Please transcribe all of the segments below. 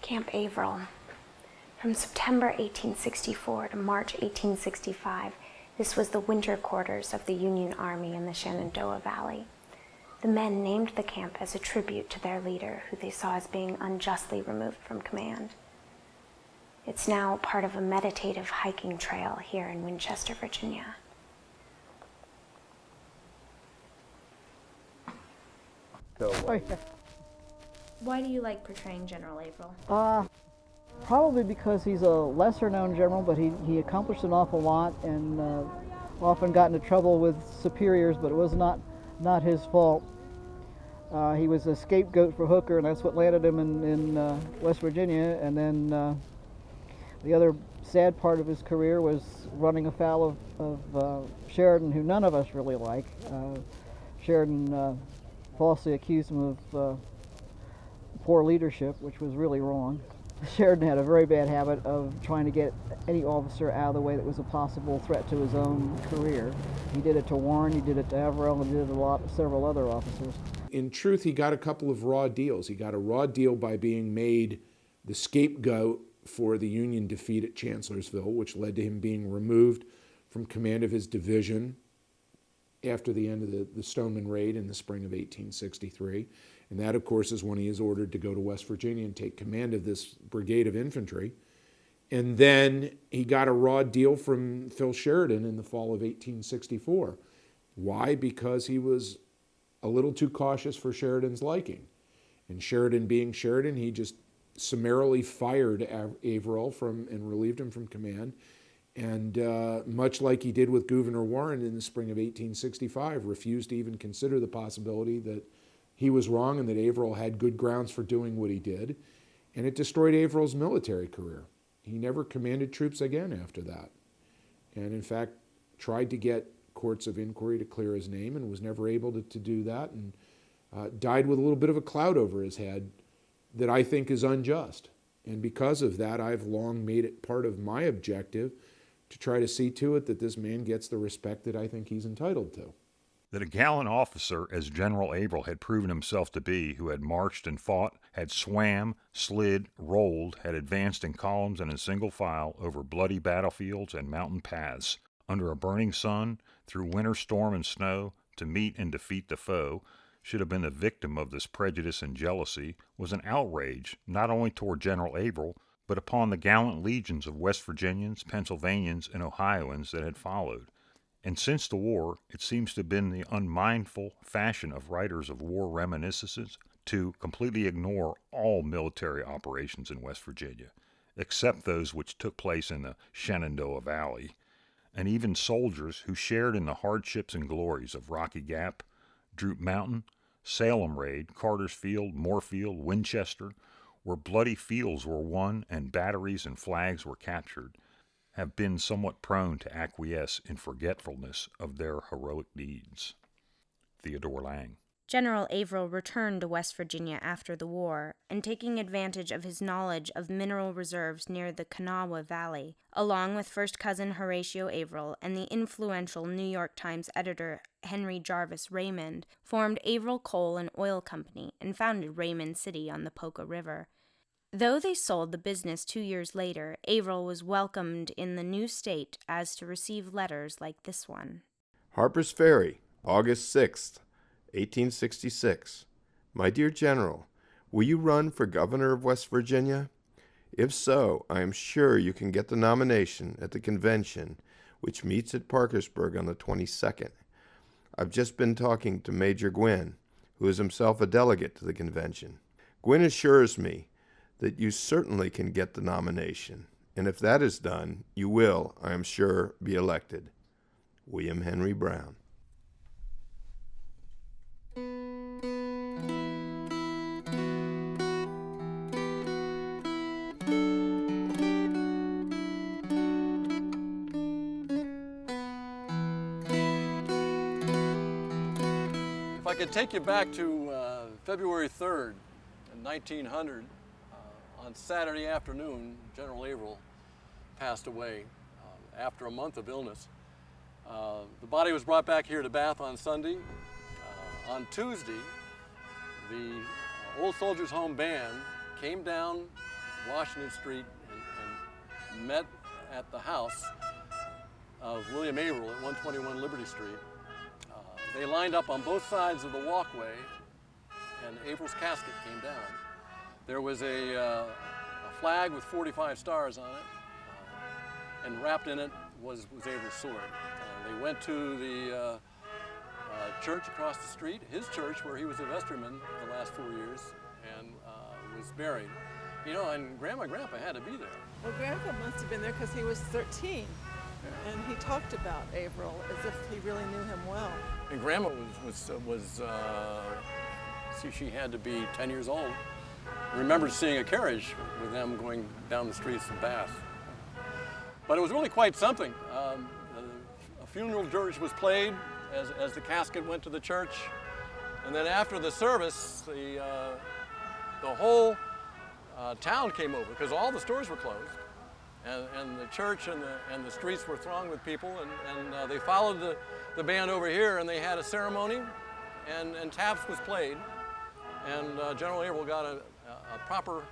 Camp Averell. From September 1864 to March 1865, this was the winter quarters of the Union Army in the Shenandoah Valley. The men named the camp as a tribute to their leader, who they saw as being unjustly removed from command. It's now part of a meditative hiking trail here in Winchester, Virginia. Why do you like portraying General Averell? Probably because he's a lesser-known general, but he accomplished an awful lot and often got into trouble with superiors, but it was not his fault. He was a scapegoat for Hooker, and that's what landed him in West Virginia. And then the other sad part of his career was running afoul of Sheridan, who none of us really like. Sheridan falsely accused him of poor leadership, which was really wrong. Sheridan had a very bad habit of trying to get any officer out of the way that was a possible threat to his own career. He did it to Warren, he did it to Averell, and he did it to several other officers. In truth, he got a couple of raw deals. He got a raw deal by being made the scapegoat for the Union defeat at Chancellorsville, which led to him being removed from command of his division after the end of the Stoneman Raid in the spring of 1863. And that, of course, is when he is ordered to go to West Virginia and take command of this brigade of infantry. And then he got a raw deal from Phil Sheridan in the fall of 1864. Why? Because he was a little too cautious for Sheridan's liking. And Sheridan being Sheridan, he just summarily fired Averell and relieved him from command. And much like he did with Gouverneur Warren in the spring of 1865, refused to even consider the possibility that he was wrong and that Averell had good grounds for doing what he did. And it destroyed Averell's military career. He never commanded troops again after that. And in fact, tried to get courts of inquiry to clear his name and was never able to do that, and died with a little bit of a cloud over his head that I think is unjust. And because of that, I've long made it part of my objective to try to see to it that this man gets the respect that I think he's entitled to. That a gallant officer, as General Averell had proven himself to be, who had marched and fought, had swam, slid, rolled, had advanced in columns and in single file over bloody battlefields and mountain paths, under a burning sun, through winter storm and snow, to meet and defeat the foe, should have been the victim of this prejudice and jealousy, was an outrage not only toward General Averell, but upon the gallant legions of West Virginians, Pennsylvanians, and Ohioans that had followed. And since the war, it seems to have been the unmindful fashion of writers of war reminiscences to completely ignore all military operations in West Virginia, except those which took place in the Shenandoah Valley, and even soldiers who shared in the hardships and glories of Rocky Gap, Droop Mountain, Salem Raid, Cartersfield, Moorefield, Winchester, where bloody fields were won and batteries and flags were captured, have been somewhat prone to acquiesce in forgetfulness of their heroic deeds. Theodore Lang. General Averell returned to West Virginia after the war, and taking advantage of his knowledge of mineral reserves near the Kanawha Valley, along with first cousin Horatio Averell and the influential New York Times editor Henry Jarvis Raymond, formed Averell Coal and Oil Company and founded Raymond City on the Poca River. Though they sold the business 2 years later, Averell was welcomed in the new state as to receive letters like this one. Harper's Ferry, August 6th, 1866. My dear General, will you run for governor of West Virginia? If so, I am sure you can get the nomination at the convention, which meets at Parkersburg on the 22nd. I've just been talking to Major Gwynn, who is himself a delegate to the convention. Gwynn assures me that you certainly can get the nomination, and if that is done, you will, I am sure, be elected. William Henry Brown. If I could take you back to February 3rd, 1900, on Saturday afternoon, General Averell passed away after a month of illness. The body was brought back here to Bath on Sunday. On Tuesday, the Old Soldiers Home Band came down Washington Street and met at the house of William Averell at 121 Liberty Street. They lined up on both sides of the walkway, and Averell's casket came down. There was a flag with 45 stars on it, and wrapped in it was Averell's sword. They went to the church across the street, his church, where he was a vestryman the last 4 years, and was buried. You know, and Grandma and Grandpa had to be there. Well, Grandpa must have been there because he was 13, and he talked about Averell as if he really knew him well. And Grandma she had to be 10 years old. I remember seeing a carriage with them going down the streets of Bath. But it was really quite something. A funeral dirge was played as the casket went to the church. And then after the service, the whole town came over because all the stores were closed. And the church and the streets were thronged with people, and they followed the band over here, and they had a ceremony, and taps was played, and General Averell got a proper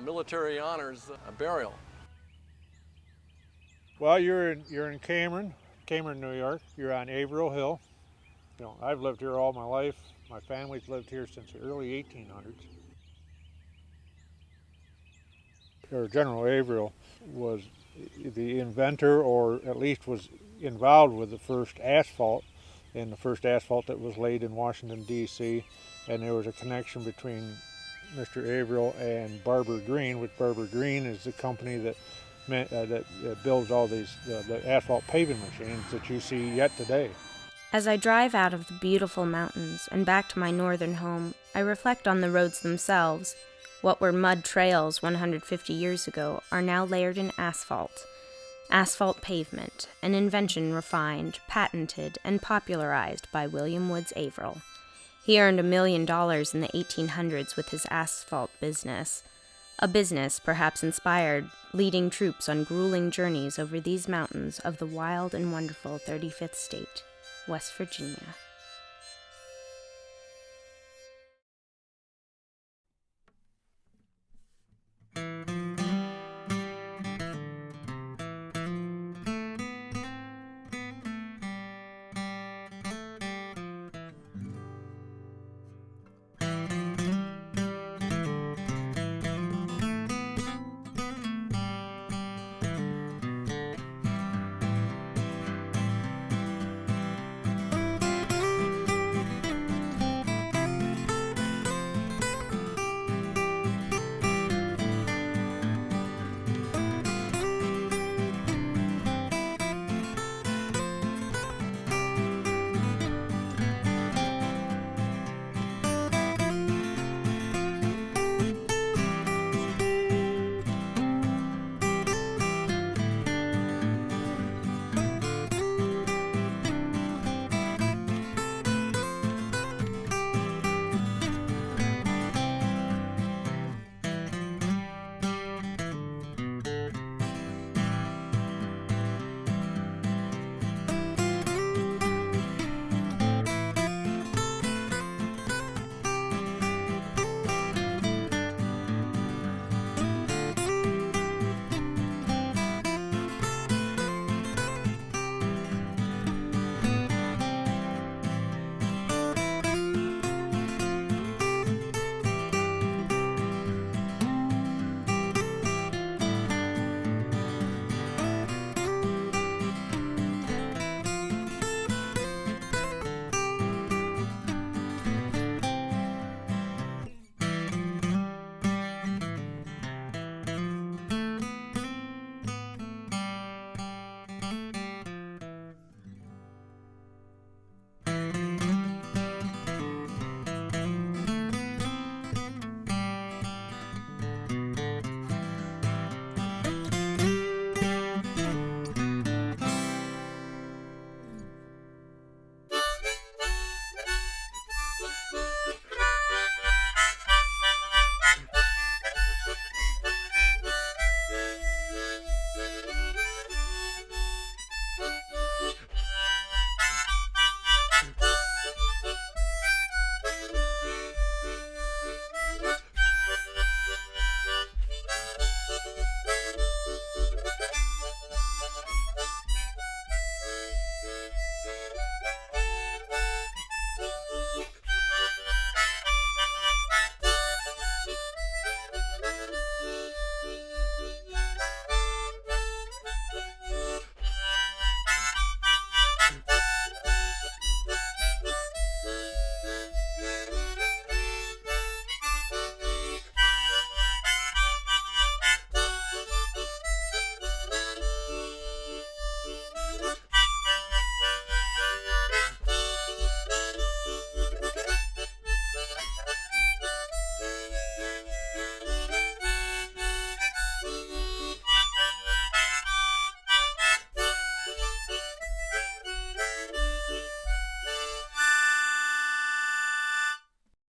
military honors burial. Well, you're in Cameron, New York. You're on Averell Hill. You know, I've lived here all my life. My family's lived here since the early 1800s. General Averell was the inventor, or at least was involved with the first asphalt, and the first asphalt that was laid in Washington, D.C., and there was a connection between Mr. Averell and Barber Green, which Barber Green is the company that builds all these the asphalt paving machines that you see yet today. As I drive out of the beautiful mountains and back to my northern home, I reflect on the roads themselves. What were mud trails 150 years ago are now layered in asphalt. Asphalt pavement, an invention refined, patented, and popularized by William Woods Averell. He earned $1 million in the 1800s with his asphalt business. A business perhaps inspired leading troops on grueling journeys over these mountains of the wild and wonderful 35th state, West Virginia.